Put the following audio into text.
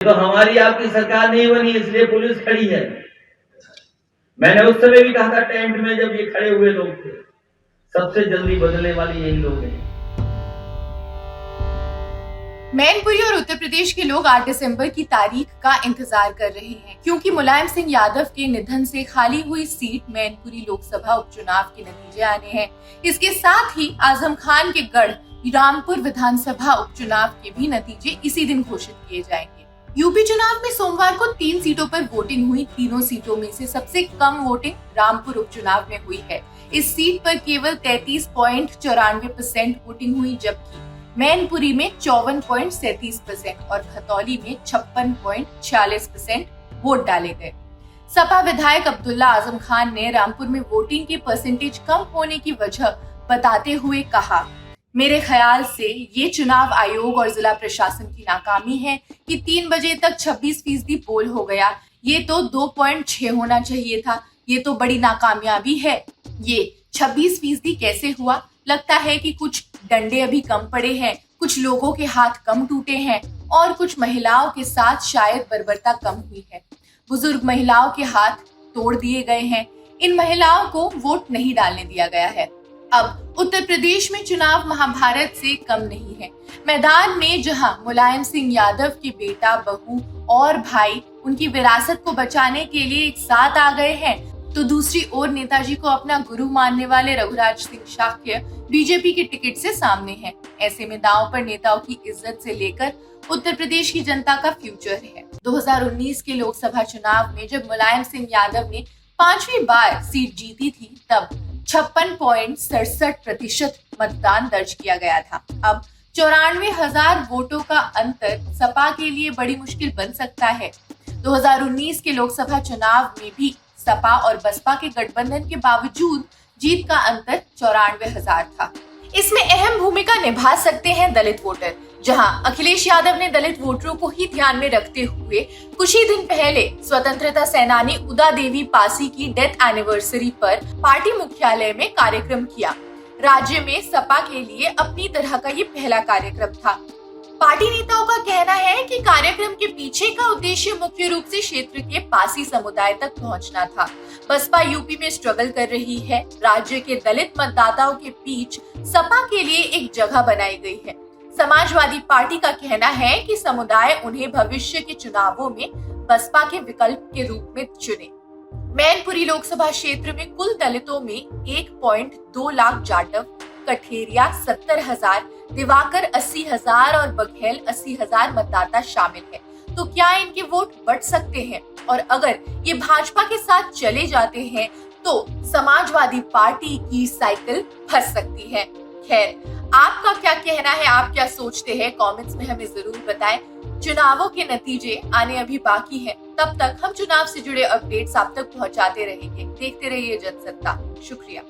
तो हमारी आपकी सरकार नहीं बनी, इसलिए पुलिस खड़ी है। मैंने उस समय भी कहा था टेंट में जब ये खड़े हुए लोग थे, सबसे जल्दी बदलने वाले यही लोग हैं। मैनपुरी और उत्तर प्रदेश के लोग 8 दिसंबर की तारीख का इंतजार कर रहे हैं, क्योंकि मुलायम सिंह यादव के निधन से खाली हुई सीट मैनपुरी लोकसभा उपचुनाव के नतीजे आने हैं। इसके साथ ही आजम खान के गढ़ रामपुर विधानसभा उपचुनाव के भी नतीजे इसी दिन घोषित किए जाएंगे। यूपी चुनाव में सोमवार को 3 सीटों पर वोटिंग हुई। तीनों सीटों में से सबसे कम वोटिंग रामपुर उपचुनाव में हुई है। इस सीट पर केवल 33.94% वोटिंग हुई, जबकि मैनपुरी में 54.37% और खतौली में 56.46% वोट डाले गए। सपा विधायक अब्दुल्ला आजम खान ने रामपुर में वोटिंग की परसेंटेज कम होने की वजह बताते हुए कहा, मेरे ख्याल से ये चुनाव आयोग और जिला प्रशासन की नाकामी है कि 3 बजे तक 26% पोल हो गया। ये तो 2.6 होना चाहिए था। ये तो बड़ी नाकामयाबी है। ये 26% कैसे हुआ? लगता है कि कुछ डंडे अभी कम पड़े हैं, कुछ लोगों के हाथ कम टूटे हैं और कुछ महिलाओं के साथ शायद बर्बरता कम हुई है। बुजुर्ग महिलाओं के हाथ तोड़ दिए गए हैं। इन महिलाओं को वोट नहीं डालने दिया गया है। अब उत्तर प्रदेश में चुनाव महाभारत से कम नहीं है। मैदान में जहां मुलायम सिंह यादव के बेटा, बहू और भाई उनकी विरासत को बचाने के लिए एक साथ आ गए हैं, तो दूसरी ओर नेताजी को अपना गुरु मानने वाले रघुराज सिंह शाक्य बीजेपी के टिकट से सामने हैं। ऐसे में दांव पर नेताओं की इज्जत से लेकर उत्तर प्रदेश की जनता का फ्यूचर है। 2019 के लोकसभा चुनाव में जब मुलायम सिंह यादव ने 5वीं बार सीट जीती थी, तब 56.67% मतदान दर्ज किया गया था। अब 94,000 वोटों का अंतर सपा के लिए बड़ी मुश्किल बन सकता है। 2019 के लोकसभा चुनाव में भी सपा और बसपा के गठबंधन के बावजूद जीत का अंतर 94,000 था। इसमें अहम भूमिका निभा सकते हैं दलित वोटर। जहां अखिलेश यादव ने दलित वोटरों को ही ध्यान में रखते हुए कुछ ही दिन पहले स्वतंत्रता सेनानी उदा देवी पासी की डेथ एनिवर्सरी पर पार्टी मुख्यालय में कार्यक्रम किया। राज्य में सपा के लिए अपनी तरह का ये पहला कार्यक्रम था। पार्टी नेताओं का कहना है कि कार्यक्रम के पीछे का उद्देश्य मुख्य रूप से क्षेत्र के पासी समुदाय तक पहुंचना था। बसपा यूपी में स्ट्रगल कर रही है। राज्य के दलित मतदाताओं के बीच सपा के लिए एक जगह बनाई गई है। समाजवादी पार्टी का कहना है कि समुदाय उन्हें भविष्य के चुनावों में बसपा के विकल्प के रूप में चुने। मैनपुरी लोकसभा क्षेत्र में कुल दलितों में 1.2 लाख जाटव, कठेरिया 70,000, दिवाकर 80,000 और बघेल 80,000 मतदाता शामिल है। तो क्या इनके वोट बढ़ सकते हैं? और अगर ये भाजपा के साथ चले जाते हैं तो समाजवादी पार्टी की साइकिल फंस सकती है। खैर, आपका क्या कहना है? आप क्या सोचते हैं? कमेंट्स में हमें जरूर बताएं। चुनावों के नतीजे आने अभी बाकी हैं। तब तक हम चुनाव से जुड़े अपडेट्स आप तक पहुंचाते रहेंगे। देखते रहिए जनसत्ता। शुक्रिया।